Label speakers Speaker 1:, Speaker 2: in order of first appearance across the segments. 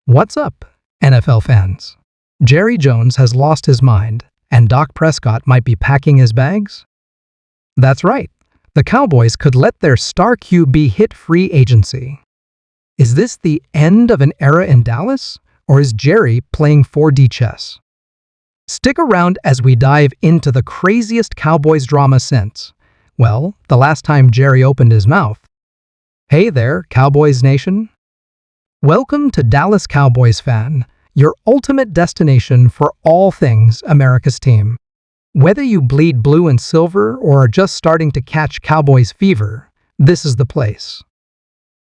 Speaker 1: What's up, NFL fans? Jerry Jones has lost his mind, and Dak Prescott might be packing his bags? That's right. The Cowboys could let their star QB hit free agency. Is this the end of an era in Dallas, or is Jerry playing 4D chess? Stick around as we dive into the craziest Cowboys drama since, well, the last time Jerry opened his mouth. Hey there, Cowboys Nation. Welcome to Dallas Cowboys Fan, your ultimate destination for all things America's team. Whether you bleed blue and silver or are just starting to catch Cowboys fever, this is the place.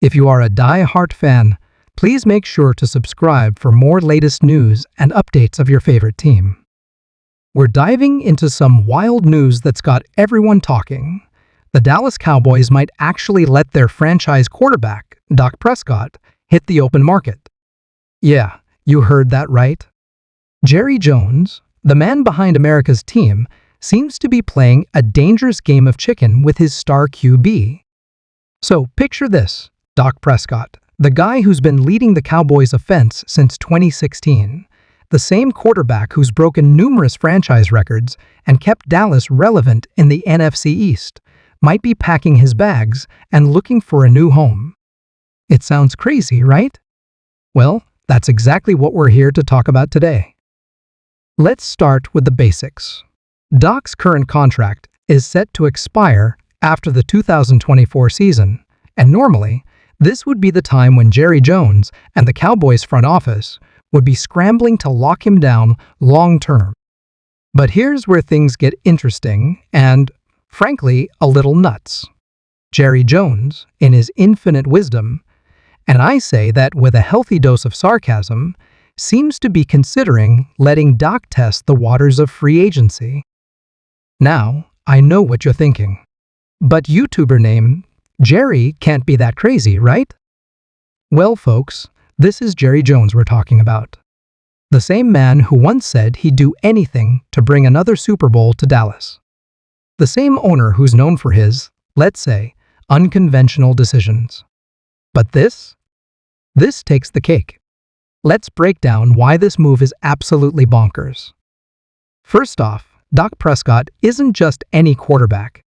Speaker 1: If you are a die-hard fan, please make sure to subscribe for more latest news and updates of your favorite team. We're diving into some wild news that's got everyone talking. The Dallas Cowboys might actually let their franchise quarterback, Dak Prescott, hit the open market. Yeah, you heard that right. Jerry Jones, the man behind America's team, seems to be playing a dangerous game of chicken with his star QB. So picture this, Dak Prescott, the guy who's been leading the Cowboys' offense since 2016, the same quarterback who's broken numerous franchise records and kept Dallas relevant in the NFC East, might be packing his bags and looking for a new home. It sounds crazy, right? Well, that's exactly what we're here to talk about today. Let's start with the basics. Dak's current contract is set to expire after the 2024 season, and normally, this would be the time when Jerry Jones and the Cowboys front office would be scrambling to lock him down long-term. But here's where things get interesting and, frankly, a little nuts. Jerry Jones, in his infinite wisdom, and I say that with a healthy dose of sarcasm, seems to be considering letting Dak test the waters of free agency. Now, I know what you're thinking. But YouTuber name Jerry can't be that crazy, right? Well, folks, this is Jerry Jones we're talking about. The same man who once said he'd do anything to bring another Super Bowl to Dallas. The same owner who's known for his, let's say, unconventional decisions. But this takes the cake. Let's break down why this move is absolutely bonkers. First off, Dak Prescott isn't just any quarterback.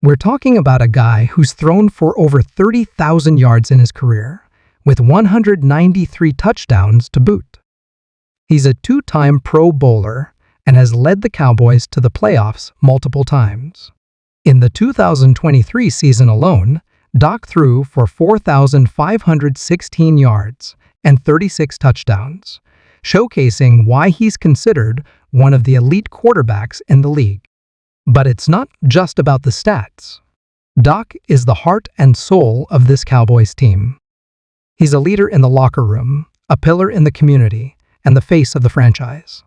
Speaker 1: We're talking about a guy who's thrown for over 30,000 yards in his career, with 193 touchdowns to boot. He's a two-time Pro Bowler and has led the Cowboys to the playoffs multiple times. In the 2023 season alone, Dak threw for 4,516 yards and 36 touchdowns, showcasing why he's considered one of the elite quarterbacks in the league. But it's not just about the stats. Dak is the heart and soul of this Cowboys team. He's a leader in the locker room, a pillar in the community, and the face of the franchise.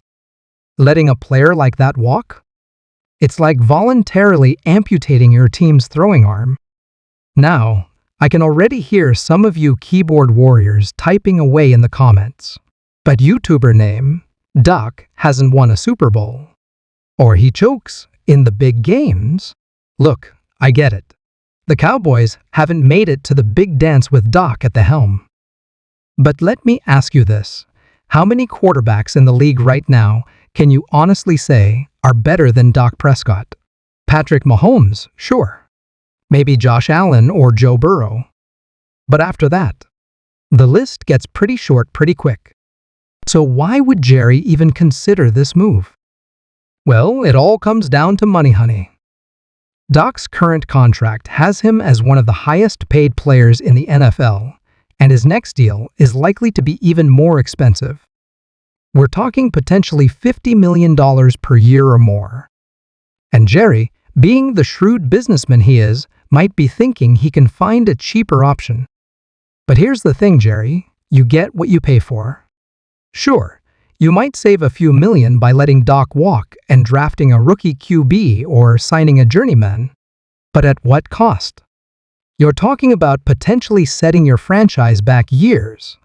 Speaker 1: Letting a player like that walk? It's like voluntarily amputating your team's throwing arm. Now, I can already hear some of you keyboard warriors typing away in the comments. But YouTuber name, Dak hasn't won a Super Bowl. Or he chokes in the big games. Look, I get it. The Cowboys haven't made it to the big dance with Dak at the helm. But let me ask you this. How many quarterbacks in the league right now can you honestly say are better than Dak Prescott? Patrick Mahomes, sure. Maybe Josh Allen or Joe Burrow. But after that, the list gets pretty short pretty quick. So why would Jerry even consider this move? Well, it all comes down to money, honey. Dak's current contract has him as one of the highest paid players in the NFL, and his next deal is likely to be even more expensive. We're talking potentially $50 million per year or more. And Jerry, being the shrewd businessman he is, might be thinking he can find a cheaper option. But here's the thing, Jerry, you get what you pay for. Sure, you might save a few million by letting Dak walk and drafting a rookie QB or signing a journeyman. But at what cost? You're talking about potentially setting your franchise back years.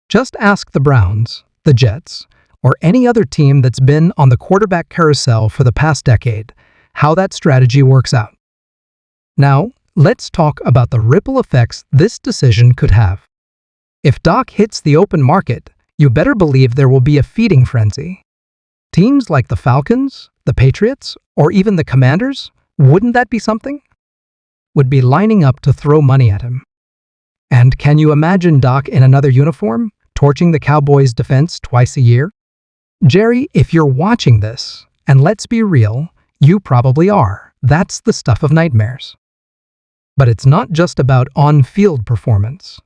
Speaker 1: Just ask the Browns, the Jets, or any other team that's been on the quarterback carousel for the past decade, how that strategy works out. Now, let's talk about the ripple effects this decision could have. If Doc hits the open market, you better believe there will be a feeding frenzy. Teams like the Falcons, the Patriots, or even the Commanders, wouldn't that be something? Would be lining up to throw money at him. And can you imagine Doc in another uniform, torching the Cowboys' defense twice a year? Jerry, if you're watching this, and let's be real, you probably are. That's the stuff of nightmares. But it's not just about on-field performance.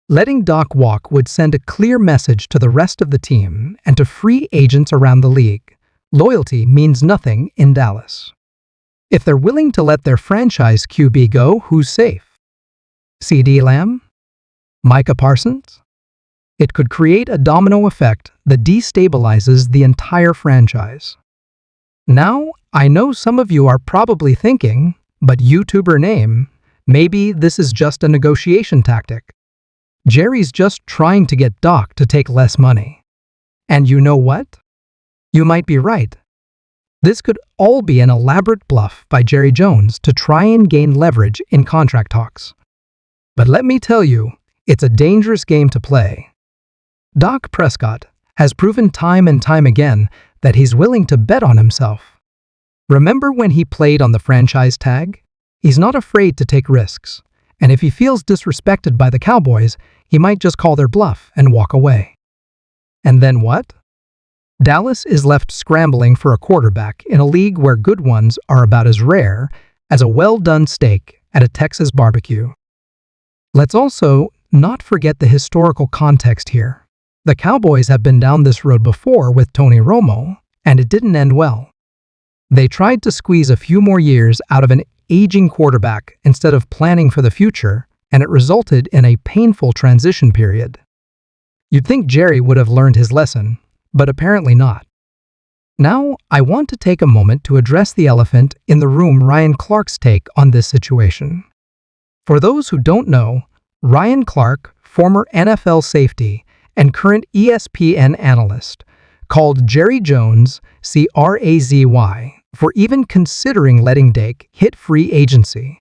Speaker 1: Letting Doc walk would send a clear message to the rest of the team and to free agents around the league. Loyalty means nothing in Dallas. If they're willing to let their franchise QB go, who's safe? CeeDee Lamb? Micah Parsons? It could create a domino effect that destabilizes the entire franchise. Now, I know some of you are probably thinking, but YouTuber name, maybe this is just a negotiation tactic. Jerry's just trying to get Doc to take less money. And you know what? You might be right. This could all be an elaborate bluff by Jerry Jones to try and gain leverage in contract talks. But let me tell you, it's a dangerous game to play. Dak Prescott has proven time and time again that he's willing to bet on himself. Remember when he played on the franchise tag? He's not afraid to take risks, and if he feels disrespected by the Cowboys, he might just call their bluff and walk away. And then what? Dallas is left scrambling for a quarterback in a league where good ones are about as rare as a well-done steak at a Texas barbecue. Let's also not forget the historical context here. The Cowboys have been down this road before with Tony Romo, and it didn't end well. They tried to squeeze a few more years out of an aging quarterback instead of planning for the future, and it resulted in a painful transition period. You'd think Jerry would have learned his lesson, but apparently not. Now, I want to take a moment to address the elephant in the room, Ryan Clark's take on this situation. For those who don't know, Ryan Clark, former NFL safety and current ESPN analyst, called Jerry Jones crazy for even considering letting Dak hit free agency.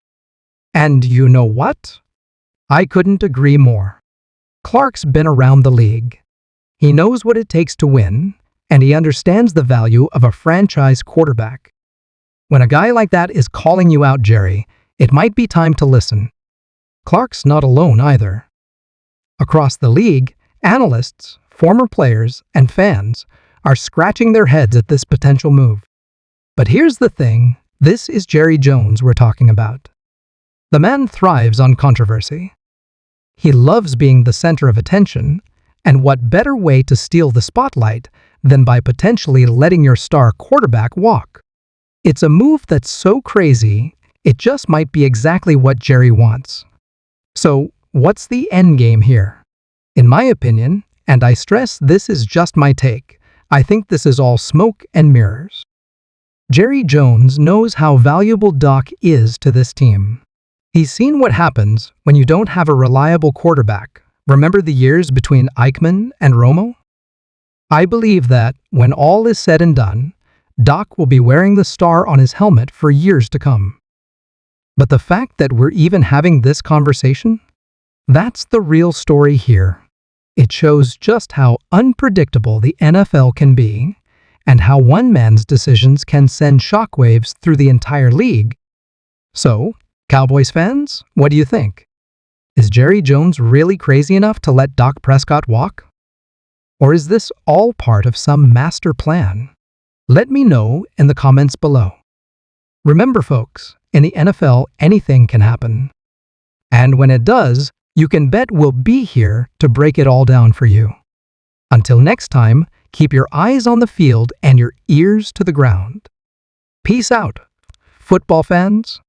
Speaker 1: And you know what? I couldn't agree more. Clark's been around the league. He knows what it takes to win, and he understands the value of a franchise quarterback. When a guy like that is calling you out, Jerry, it might be time to listen. Clark's not alone either. Across the league, analysts, former players, and fans are scratching their heads at this potential move. But here's the thing, this is Jerry Jones we're talking about. The man thrives on controversy. He loves being the center of attention, and what better way to steal the spotlight than by potentially letting your star quarterback walk? It's a move that's so crazy, it just might be exactly what Jerry wants. So, what's the end game here? In my opinion, and I stress this is just my take, I think this is all smoke and mirrors. Jerry Jones knows how valuable Doc is to this team. He's seen what happens when you don't have a reliable quarterback. Remember the years between Eichmann and Romo? I believe that, when all is said and done, Doc will be wearing the star on his helmet for years to come. But the fact that we're even having this conversation? That's the real story here. It shows just how unpredictable the NFL can be, and how one man's decisions can send shockwaves through the entire league. So, Cowboys fans, what do you think? Is Jerry Jones really crazy enough to let Dak Prescott walk? Or is this all part of some master plan? Let me know in the comments below. Remember folks, in the NFL, anything can happen. And when it does, you can bet we'll be here to break it all down for you. Until next time, keep your eyes on the field and your ears to the ground. Peace out, football fans.